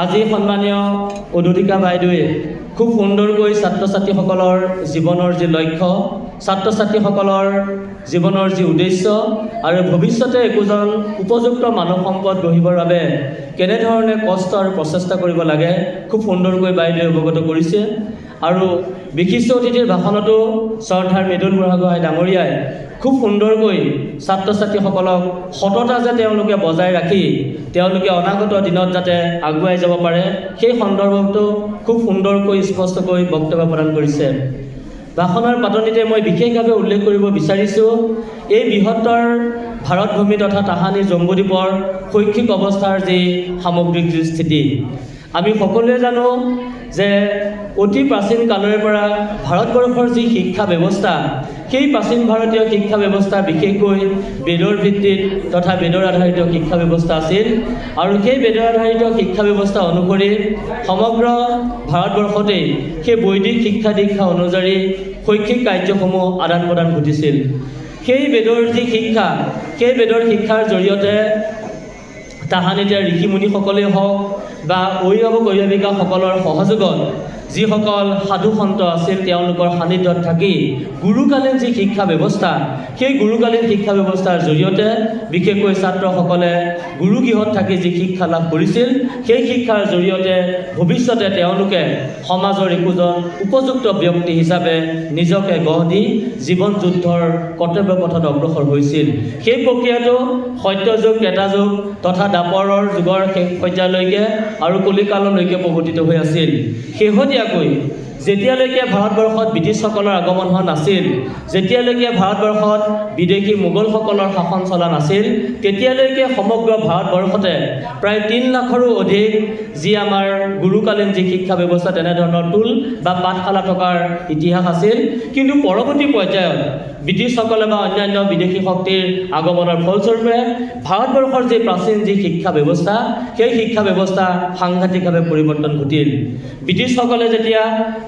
আজি সন্মানীয় উদুতিকা বাইদেৱে খুব সুন্দৰকৈ ছাত্ৰ ছাত্ৰীসকলৰ জীৱনৰ যি লক্ষ্য, ছাত্ৰ ছাত্ৰীসকলৰ জীৱনৰ যি উদ্দেশ্য আৰু ভৱিষ্যতে একোজন উপযুক্ত মানৱ সম্পদ গঢ়িবৰ বাবে কেনেধৰণে কষ্ট আৰু প্ৰচেষ্টা কৰিব লাগে খুব সুন্দৰকৈ বাইদেৱে অৱগত কৰিছে। আৰু বিশিষ্ট অতিথিৰ ভাষণতো শ্ৰদ্ধাৰ মৃদুল বুঢ়াগোহাঁই ডাঙৰীয়াই খুব সুন্দৰকৈ ছাত্ৰ ছাত্ৰীসকলক সততা যে তেওঁলোকে বজাই ৰাখি তেওঁলোকে অনাগত দিনত যাতে আগুৱাই যাব পাৰে সেই সন্দৰ্ভতো খুব সুন্দৰকৈ স্পষ্টকৈ বক্তব্য প্ৰদান কৰিছে। ভাষণৰ পাতনিতে মই বিশেষভাৱে উল্লেখ কৰিব বিচাৰিছোঁ এই বৃহত্তৰ ভাৰতভূমি তথা তাহানি জম্বুদ্বীপৰ শৈক্ষিক অৱস্থাৰ যি সামগ্ৰিক যি স্থিতি। আমি সকলোৱে জানো যে অতি প্ৰাচীন কালৰে পৰা ভাৰতবৰ্ষৰ যি শিক্ষা ব্যৱস্থা সেই প্ৰাচীন ভাৰতীয় শিক্ষা ব্যৱস্থা বিশেষকৈ বেদৰ ভিত্তিত তথা বেদৰ আধাৰিত শিক্ষা ব্যৱস্থা আছিল। আৰু সেই বেদৰ আধাৰিত শিক্ষা ব্যৱস্থা অনুসৰি সমগ্ৰ ভাৰতবৰ্ষতেই সেই বৈদিক শিক্ষা দীক্ষা অনুযায়ী শৈক্ষিক কাৰ্যসমূহ আদান প্ৰদান ঘটিছিল। সেই বেদৰ যি শিক্ষা সেই বেদৰ শিক্ষাৰ জৰিয়তে তাহানিতে ঋষিমুনিসকলেই হওক বা অভিভাৱক অভিভাৱিকাসকলৰ সহযোগত যিসকল সাধু সন্ত আছিল তেওঁলোকৰ সান্নিধ্যত থাকি গুৰুকালীন যি শিক্ষা ব্যৱস্থা সেই গুৰুকালীন শিক্ষা ব্যৱস্থাৰ জৰিয়তে বিশেষকৈ ছাত্ৰসকলে গুৰুগৃহত থাকি যি শিক্ষা লাভ কৰিছিল সেই শিক্ষাৰ জৰিয়তে ভৱিষ্যতে তেওঁলোকে সমাজৰ একোজন উপযুক্ত ব্যক্তি হিচাপে নিজকে গঢ় দি জীৱন যুদ্ধৰ কৰ্তব্য পথত অগ্ৰসৰ হৈছিল। সেই প্ৰক্ৰিয়াটো সত্যযুগ ত্ৰেতাযুগ তথা দ্বাপৰৰ যুগৰ শেষ পৰ্যায়লৈকে আৰু কলিকাললৈকে প্ৰৱৰ্তিত হৈ আছিল। শেহতীয়াকৈ যেতিয়ালৈকে ভাৰতবৰ্ষত ব্ৰিটিছসকলৰ আগমন হোৱা নাছিল, যেতিয়ালৈকে ভাৰতবৰ্ষত বিদেশী মোগলসকলৰ শাসন চলা নাছিল, তেতিয়ালৈকে সমগ্ৰ ভাৰতবৰ্ষতে প্ৰায় ৩ লাখৰো অধিক যি আমাৰ গুৰুকালীন যি শিক্ষা ব্যৱস্থা তেনেধৰণৰ টোল বা পাঠশালা থকাৰ ইতিহাস আছিল। কিন্তু পৰৱৰ্তী পৰ্যায়ত ব্ৰিটিছসকলে বা অন্যান্য বিদেশী শক্তিৰ আগমনৰ ফলস্বৰূপে ভাৰতবৰ্ষৰ যি প্ৰাচীন যি শিক্ষা ব্যৱস্থা সেই শিক্ষা ব্যৱস্থা সাংঘাতিকভাৱে পৰিৱৰ্তন ঘটিল। ব্ৰিটিছসকলে যেতিয়া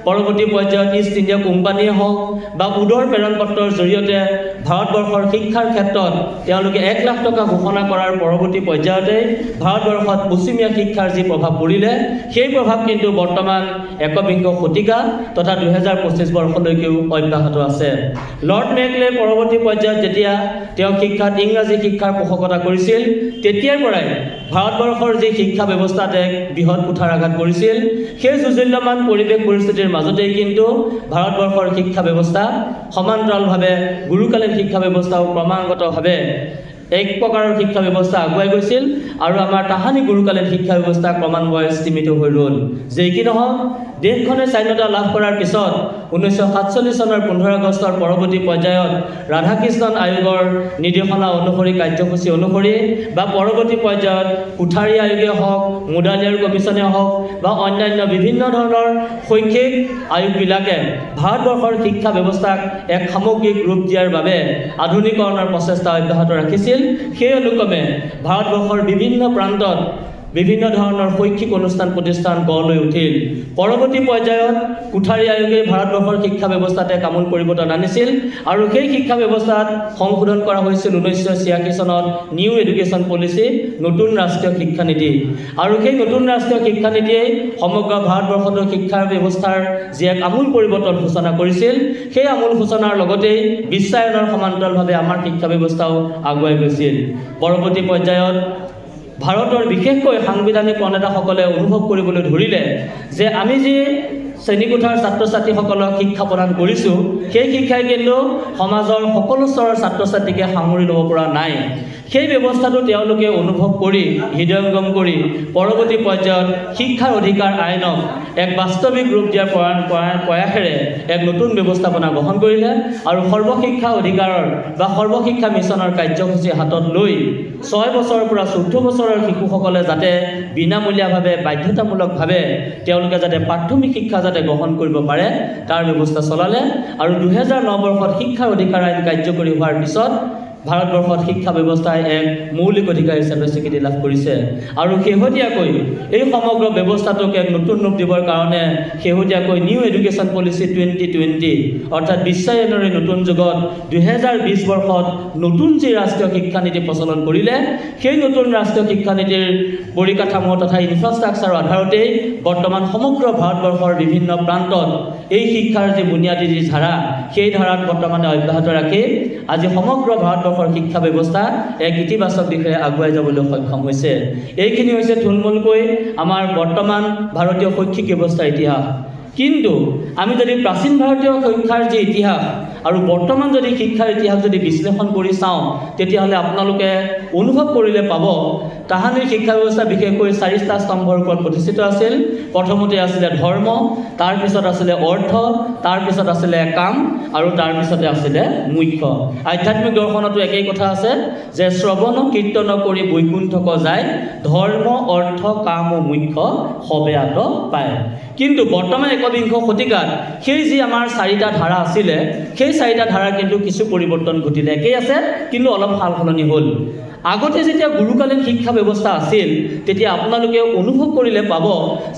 পৰৱৰ্তী পৰ্যায়ত ইষ্ট ইণ্ডিয়া কোম্পানীয়ে হওক বা উদৰ প্ৰেৰণ পত্ৰৰ জৰিয়তে ভাৰতবৰ্ষৰ শিক্ষাৰ ক্ষেত্ৰত তেওঁলোকে ১ লাখ টকা ঘোষণা কৰাৰ পৰৱৰ্তী পৰ্যায়তে ভাৰতবৰ্ষত পশ্চিমীয়া শিক্ষাৰ যি প্ৰভাৱ পৰিলে সেই প্ৰভাৱ কিন্তু বৰ্তমান ১বিংশ শতিকা তথা ২০২৫ বৰ্ষলৈকেও অব্যাহত আছে। লৰ্ড মেকলে পৰৱৰ্তী পৰ্যায়ত যেতিয়া তেওঁ শিক্ষাত ইংৰাজী শিক্ষাৰ পোষকতা কৰিছিল তেতিয়াৰ পৰাই ভাৰতবৰ্ষৰ যি শিক্ষা ব্যৱস্থাত এক বৃহৎ কুঠাৰাঘাত কৰিছিল। সেই যুঁজল্যমান পৰিৱেশ পৰিস্থিতিৰ মাজতেই কিন্তু ভাৰতবৰ্ষৰ শিক্ষা ব্যৱস্থা সমান্তৰালভাৱে গুৰুকালীন শিক্ষা ব্যৱস্থাও ক্ৰমাগতভাৱে এক প্ৰকাৰৰ শিক্ষা ব্যৱস্থা আগুৱাই গৈছিল আৰু আমাৰ তাহানি গুৰুকালীন শিক্ষা ব্যৱস্থা ক্ৰমান্বয়ে স্তিমিত হৈ ৰ'ল। যে কি নহওক দেশখনে স্বাধীনতা লাভ কৰাৰ পিছত 1947 চনৰ 15 আগষ্টৰ পৰৱৰ্তী পৰ্যায়ত ৰাধাকৃষ্ণন আয়োগৰ নিৰ্দেশনা অনুসৰি কাৰ্যসূচী অনুসৰি বা পৰৱৰ্তী পৰ্যায়ত কোঠাৰী আয়োগে হওক মুডালিয়াৰ কমিশ্যনে হওক বা অন্যান্য বিভিন্ন ধৰণৰ শৈক্ষিক আয়োগবিলাকে ভাৰতবৰ্ষৰ শিক্ষা ব্যৱস্থাক এক সামগ্ৰিক ৰূপ দিয়াৰ বাবে আধুনিকৰণৰ প্ৰচেষ্টা অব্যাহত ৰাখিছিল। সেই অনুক্ৰমে ভাৰতবৰ্ষৰ বিভিন্ন প্ৰান্তত বিভিন্ন ধৰণৰ শৈক্ষিক অনুষ্ঠান প্ৰতিষ্ঠান গঢ় লৈ উঠিল। পৰৱৰ্তী পৰ্যায়ত কোঠাৰী আয়োগে ভাৰতবৰ্ষৰ শিক্ষা ব্যৱস্থাত এক আমূল পৰিৱৰ্তন আনিছিল আৰু সেই শিক্ষা ব্যৱস্থাত সংশোধন কৰা হৈছিল 1986 চনত নিউ এডুকেশ্যন পলিচি নতুন ৰাষ্ট্ৰীয় শিক্ষানীতি। আৰু সেই নতুন ৰাষ্ট্ৰীয় শিক্ষানীতিয়ে সমগ্ৰ ভাৰতবৰ্ষতো শিক্ষাৰ ব্যৱস্থাৰ যি এক আমূল পৰিৱৰ্তন সূচনা কৰিছিল সেই আমূল সূচনাৰ লগতেই বিশ্বায়নৰ সমান্তৰালভাৱে আমাৰ শিক্ষা ব্যৱস্থাও আগুৱাই গৈছিল। পৰৱৰ্তী পৰ্যায়ত ভাৰতৰ বিশেষকৈ সাংবিধানিক প্ৰণেতাসকলে অনুভৱ কৰিবলৈ ধৰিলে যে আমি যি শ্ৰেণীকোঠাৰ ছাত্ৰ ছাত্ৰীসকলক শিক্ষা প্ৰদান কৰিছোঁ সেই শিক্ষাই কিন্তু সমাজৰ সকলো স্তৰৰ ছাত্ৰ ছাত্ৰীকে সামৰি ল'ব পৰা নাই। সেই ব্যৱস্থাটো তেওঁলোকে অনুভৱ কৰি হৃদয়ংগম কৰি পৰৱৰ্তী পৰ্যায়ত শিক্ষাৰ অধিকাৰ আইনক এক বাস্তৱিক ৰূপ দিয়াৰ প্ৰয়াসেৰে এক নতুন ব্যৱস্থাপনা গ্ৰহণ কৰিলে আৰু সৰ্বশিক্ষা অধিকাৰৰ বা সৰ্বশিক্ষা মিছনৰ কাৰ্যসূচী হাতত লৈ 6 বছৰৰ পৰা 14 বছৰৰ শিশুসকলে যাতে বিনামূলীয়াভাৱে বাধ্যতামূলকভাৱে তেওঁলোকে যাতে প্ৰাথমিক শিক্ষা যাতে গ্ৰহণ কৰিব পাৰে তাৰ ব্যৱস্থা চলালে। আৰু 2009 বৰ্ষত শিক্ষাৰ অধিকাৰ আইন কাৰ্যকৰী হোৱাৰ পিছত ভাৰতবৰ্ষত শিক্ষা ব্যৱস্থাই এক মৌলিক অধিকাৰ হিচাপে স্বীকৃতি লাভ কৰিছে আৰু শেহতীয়াকৈ এই সমগ্ৰ ব্যৱস্থাটোক এক নতুন ৰূপ দিবৰ কাৰণে শেহতীয়াকৈ নিউ এডুকেশ্যন পলিচি 2020 অৰ্থাৎ বিশ্বায়নৰ নতুন যুগত 2020 বৰ্ষত নতুন যি ৰাষ্ট্ৰীয় শিক্ষানীতি প্ৰচলন কৰিলে সেই নতুন ৰাষ্ট্ৰীয় শিক্ষানীতিৰ পৰিকাঠামো তথা ইনফ্ৰাষ্ট্ৰাকচাৰৰ আধাৰতেই বৰ্তমান সমগ্ৰ ভাৰতবৰ্ষৰ বিভিন্ন প্ৰান্তত এই শিক্ষাৰ যি বুনিয়াদী যি ধাৰা সেই ধাৰাত বৰ্তমানে অব্যাহত ৰাখি আজি সমগ্ৰ ভাৰতবৰ্ষৰ শিক্ষা ব্যৱস্থা এক ইতিবাচক দিশে আগুৱাই যাবলৈ সক্ষম হৈছে। এইখিনি হৈছে থুলমূলকৈ আমাৰ বৰ্তমান ভাৰতীয় শৈক্ষিক ব্যৱস্থাৰ ইতিহাস। কিন্তু আমি যদি প্ৰাচীন ভাৰতীয় শিক্ষাৰ যি ইতিহাস আৰু বৰ্তমান যদি শিক্ষাৰ ইতিহাস যদি বিশ্লেষণ কৰি চাওঁ তেতিয়াহ'লে আপোনালোকে অনুভৱ কৰিলে পাব তাহানিৰ শিক্ষা ব্যৱস্থা বিশেষকৈ 4টা স্তম্ভৰ ওপৰত প্ৰতিষ্ঠিত আছিল। প্ৰথমতে আছিলে ধৰ্ম, তাৰপিছত আছিলে অৰ্থ, তাৰপিছত আছিলে কাম আৰু তাৰপিছতে আছিলে মুখ্য। আধ্যাত্মিক দৰ্শনতো একেই কথা আছে যে শ্ৰৱণ কীৰ্তন কৰি বৈকুণ্ঠক যায়, ধৰ্ম অৰ্থ কাম ও মুখ্য সবে আত পায়। কিন্তু বৰ্তমান একবিংশ শতিকাত সেই যি আমাৰ 4টা ধাৰা আছিলে সেই 4টা ধাৰাৰ কিন্তু কিছু পৰিৱৰ্তন ঘটিলে। একেই আছে কিন্তু অলপ সাল সলনি হ'ল। আগতে যেতিয়া গুৰুকালীন শিক্ষা ব্যৱস্থা আছিল তেতিয়া আপোনালোকে অনুভৱ কৰিলে পাব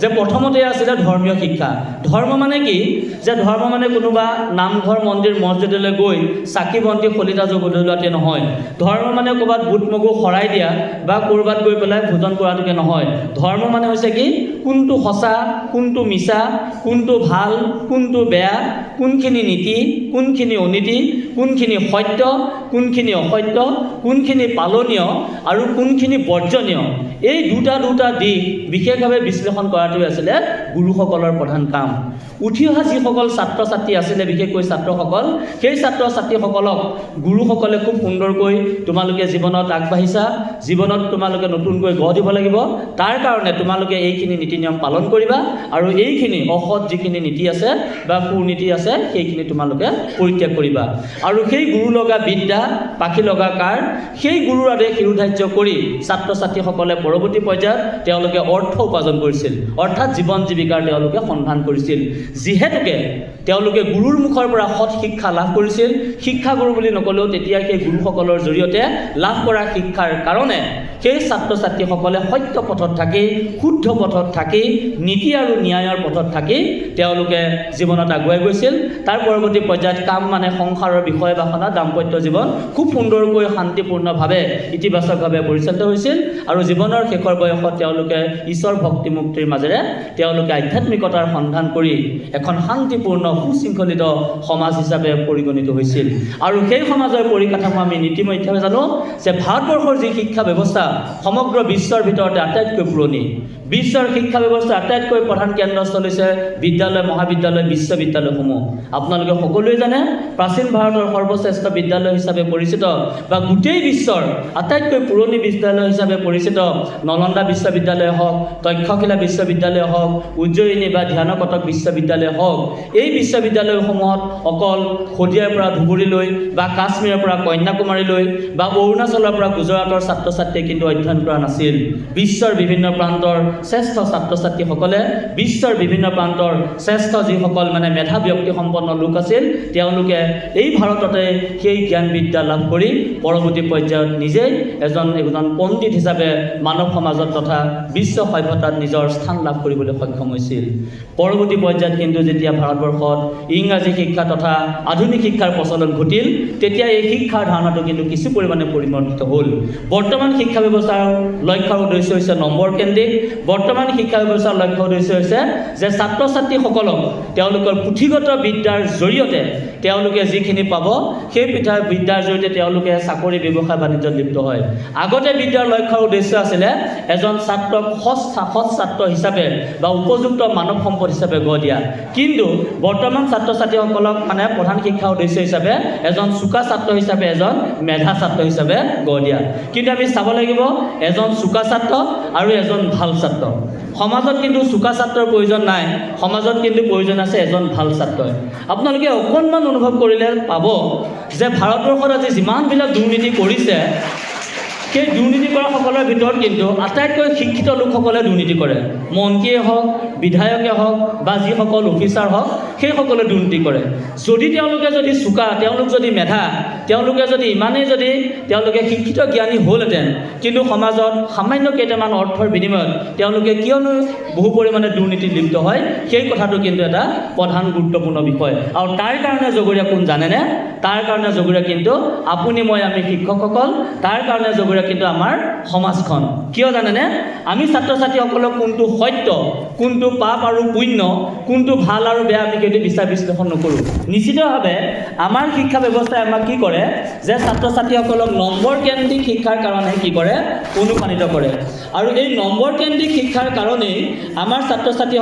যে প্ৰথমতে আছিলে ধৰ্মীয় শিক্ষা। ধৰ্ম মানে কি? যে ধৰ্ম মানে কোনোবা নামঘৰ মন্দিৰ মছজিদলৈ গৈ চাকি বন্তি শলিতা জ্বলোৱাতে নহয়। ধৰ্ম মানে ক'ৰবাত বুট মগু শৰাই দিয়া বা ক'ৰবাত গৈ পেলাই ভোজন কৰাটোকে নহয়। ধৰ্ম মানে হৈছে কি? কোনটো সঁচা, কোনটো মিছা, কোনটো ভাল, কোনটো বেয়া, কোনখিনি নীতি, কোনখিনি অনীতি, কোনখিনি সত্য, কোনখিনি অসত্য, কোনখিনি পালনীয় আৰু কোনখিনি বৰ্জনীয়, এই দুটা দিশ বিশেষভাৱে বিশ্লেষণ কৰাটোৱে আছিলে গুৰুসকলৰ প্ৰধান কাম। উঠি অহা যিসকল ছাত্ৰ ছাত্ৰী আছিলে বিশেষকৈ ছাত্ৰসকল, সেই ছাত্ৰ ছাত্ৰীসকলক গুৰুসকলে খুব সুন্দৰকৈ তোমালোকে জীৱনত আগবাঢ়িছা, জীৱনত তোমালোকে নতুনকৈ গঢ় দিব লাগিব, তাৰ কাৰণে তোমালোকে এইখিনি নীতি নিয়ম পালন কৰিবা আৰু এইখিনি অসৎ যিখিনি নীতি আছে বা কুনীতি আছে সেইখিনি তোমালোকে পৰিত্যাগ কৰিবা। আৰু সেই গুৰু লগা বিদ্যা পাখি লগা কাৰ, সেই গুৰুৰ আদেশ শিৰোধাৰ্য কৰি ছাত্ৰ ছাত্ৰীসকলে পৰৱৰ্তী পৰ্যায়ত তেওঁলোকে অৰ্থ উপাৰ্জন কৰিছিল, অৰ্থাৎ জীৱন জীৱিকাৰ তেওঁলোকে সন্ধান কৰিছিল। যিহেতুকে তেওঁলোকে গুৰুৰ মুখৰ পৰা সৎ শিক্ষা লাভ কৰিছিল, শিক্ষাগুৰু বুলি নকলেও তেতিয়া সেই গুৰুসকলৰ জৰিয়তে লাভ কৰা শিক্ষাৰ কাৰণে সেই ছাত্ৰ ছাত্ৰীসকলে সত্য পথত থাকি, শুদ্ধ পথত থাকি, নীতি আৰু ন্যায়ৰ পথত থাকি তেওঁলোকে জীৱনত আগুৱাই গৈছিল। তাৰ পৰৱৰ্তী পৰ্যায়ত কাম মানে সংসাৰৰ বিষয় বাসনা, দাম্পত্য জীৱন খুব সুন্দৰকৈ শান্তিপূৰ্ণভাৱে ইতিবাচকভাৱে পৰিচালিত হৈছিল আৰু জীৱনৰ শেষৰ বয়সত তেওঁলোকে ঈশ্বৰ ভক্তি মুক্তিৰ মাজেৰে তেওঁলোকে আধ্যাত্মিকতাৰ সন্ধান কৰি এখন শান্তিপূৰ্ণ সুশৃংখলিত সমাজ হিচাপে পৰিগণিত হৈছিল। আৰু সেই সমাজৰ পৰিকাঠামো আমি ইতিমধ্যে জানো যে ভাৰতবৰ্ষৰ যি শিক্ষা ব্যৱস্থা সমগ্ৰ বিশ্বৰ ভিতৰতে আটাইতকৈ পুৰণি। বিশ্বৰ শিক্ষা ব্যৱস্থাৰ আটাইতকৈ প্ৰধান কেন্দ্ৰস্থল হৈছে বিদ্যালয়, মহাবিদ্যালয়, বিশ্ববিদ্যালয়সমূহ। আপোনালোকে সকলোৱে জানে প্ৰাচীন ভাৰতৰ সৰ্বশ্ৰেষ্ঠ বিদ্যালয় হিচাপে পৰিচিত বা গোটেই বিশ্বৰ আটাইতকৈ পুৰণি বিদ্যালয় হিচাপে পৰিচিত নলন্দা বিশ্ববিদ্যালয় হওক, তক্ষশিলা বিশ্ববিদ্যালয় হওক, উজ্জয়িনী বা ধ্যানকটক বিশ্ববিদ্যালয় হওক, এই বিশ্ববিদ্যালয়সমূহত অকল শদিয়াৰ পৰা ধুবুৰীলৈ বা কাশ্মীৰৰ পৰা কন্যাকুমাৰীলৈ বা অৰুণাচলৰ পৰা গুজৰাটৰ ছাত্ৰ ছাত্ৰীয়ে কিন্তু অধ্যয়ন কৰা নাছিল। বিশ্বৰ বিভিন্ন প্ৰান্তৰ শ্ৰেষ্ঠ ছাত্ৰ ছাত্ৰীসকলে, বিশ্বৰ বিভিন্ন প্ৰান্তৰ শ্ৰেষ্ঠ যিসকল মানে মেধা ব্যক্তি সম্পন্ন লোক আছিল তেওঁলোকে এই ভাৰততে সেই জ্ঞান বিদ্যা লাভ কৰি পৰৱৰ্তী পৰ্যায়ত নিজেই এজন পণ্ডিত হিচাপে মানৱ সমাজত তথা বিশ্ব সভ্যতাত নিজৰ স্থান লাভ কৰিবলৈ সক্ষম হৈছিল। পৰৱৰ্তী পৰ্যায়ত কিন্তু যেতিয়া ভাৰতবৰ্ষত ইংৰাজী শিক্ষা তথা আধুনিক শিক্ষাৰ প্ৰচলন ঘটিল তেতিয়া এই শিক্ষাৰ ধাৰণাটো কিন্তু কিছু পৰিমাণে পৰিৱৰ্তিত হ'ল। বৰ্তমান শিক্ষা ব্যৱস্থাৰ লক্ষ্য উদ্দেশ্য হৈছে নম্বৰ কেন্দ্ৰিক। বৰ্তমান শিক্ষা ব্যৱস্থাৰ লক্ষ্য উদ্দেশ্য হৈছে যে ছাত্ৰ ছাত্ৰীসকলক তেওঁলোকৰ পুথিগত বিদ্যাৰ জৰিয়তে তেওঁলোকে যিখিনি পাব সেই বিদ্যাৰ জৰিয়তে তেওঁলোকে চাকৰি ব্যৱসায় বাণিজ্যত লিপ্ত হয়। আগতে বিদ্যাৰ লক্ষ্য উদ্দেশ্য আছিলে এজন ছাত্ৰক সৎ ছাত্ৰ হিচাপে বা উপযুক্ত মানৱ সম্পদ হিচাপে গঢ় দিয়া। কিন্তু বৰ্তমান ছাত্ৰ ছাত্ৰীসকলক মানে প্ৰধান শিক্ষা উদ্দেশ্য হিচাপে এজন চোকা ছাত্ৰ হিচাপে, এজন মেধা ছাত্ৰ হিচাপে গঢ় দিয়া। কিন্তু আমি চাব লাগিব এজন চোকা ছাত্ৰ আৰু এজন ভাল ছাত্ৰ। সমাজত কিন্তু চোকা ছাত্ৰৰ প্ৰয়োজন নাই, সমাজত কিন্তু প্ৰয়োজন আছে এজন ভাল ছাত্ৰই। আপোনালোকে অকণমান অনুভৱ কৰিলে পাব যে ভাৰতবৰ্ষত আজি যিমানবিলাক দুৰ্নীতি কৰিছে সেই দুৰ্নীতি কৰাসকলৰ ভিতৰত কিন্তু আটাইতকৈ শিক্ষিত লোকসকলে দুৰ্নীতি কৰে। মন্ত্ৰীয়ে হওক, বিধায়কে হওক বা যিসকল অফিচাৰ হওক, সেইসকলে দুৰ্নীতি কৰে। যদি তেওঁলোকে যদি চোকা, তেওঁলোক যদি মেধা, তেওঁলোকে যদি ইমানেই যদি তেওঁলোকে শিক্ষিত জ্ঞানী হ'লহেঁতেন, কিন্তু সমাজত সামান্য কেইটামান অৰ্থৰ বিনিময়ত তেওঁলোকে কিয়নো বহু পৰিমাণে দুৰ্নীতিত লিপ্ত হয়, সেই কথাটো কিন্তু এটা প্ৰধান গুৰুত্বপূৰ্ণ বিষয়। আৰু তাৰ কাৰণে জগৰীয়া কোন জানেনে? তাৰ কাৰণে জগৰীয়া কিন্তু আপুনি মই আমি শিক্ষকসকল, তাৰ কাৰণে জগৰীয়া কিন্তু আমাৰ সমাজখন। কিয় জানেনে? আমি ছাত্ৰ ছাত্ৰীসকলক কোনটো সত্য, কোনটো পাপ আৰু পুণ্য, কোনটো ভাল আৰু বেয়া আমি সেইটো বিচাৰ বিশ্লেষণ নকৰোঁ। নিশ্চিতভাৱে আমাৰ শিক্ষা ব্যৱস্থাই আমাক কি কৰে যে ছাত্ৰ ছাত্ৰীসকলক নম্বৰ কেন্দ্ৰিক শিক্ষাৰ কাৰণে কি কৰে? অনুপ্ৰাণিত কৰে। আৰু এই নম্বৰ কেন্দ্ৰিক শিক্ষাৰ কাৰণেই আমাৰ ছাত্ৰ ছাত্ৰীসকল